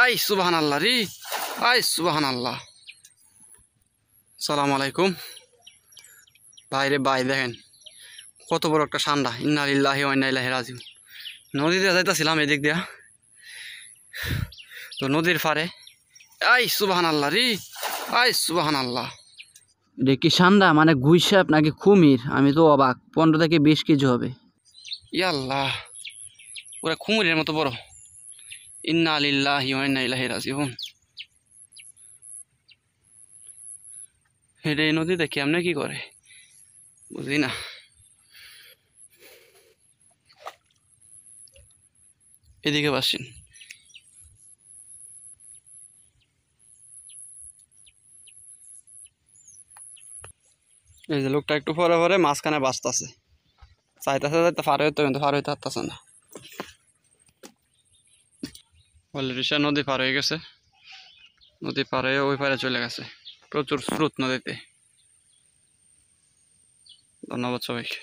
I সুবহানাল্লাহ রে, I সুবহানাল্লাহ। সালাম আলাইকুম ভাইরে ভাই, দেখেন কত বড় একটা ঠান্ডা। ইন্না লিল্লাহি ওয়া ইন্না ইলাইহি রাজিউন। নদীতে যাইতেছিলাম এদিক দিয়া, তো নদীর পারে আই সুবহানাল্লাহ রে, আই সুবহানাল্লাহ। এটা কি সান্ডা মানে গুইসাপ নাকি কুমির? আমি তো অবাক। 15 থেকে 20 কেজি হবে। ইয়াল্লাহ, পুরা কুমিরের মতো বড়। ইন্না লিল্লাহি ওয়া ইন্না ইলাইহি রাজিউন। এই নদীতে কেমনে কি করে বুঝি না। এদিকে বাসিন, এই যে লোকটা একটু পরে পরে মাঝখানে বাঁচতেছে, চাইতেছে যাইতে পার হইতো, কিন্তু পার হইতে পারতেছে না। অলরেডি সে নদী পার হয়ে গেছে, নদী পার হয়ে ওই পারে চলে গেছে। প্রচুর স্রোত নদীতে। ধন্যবাদ সবাইকে।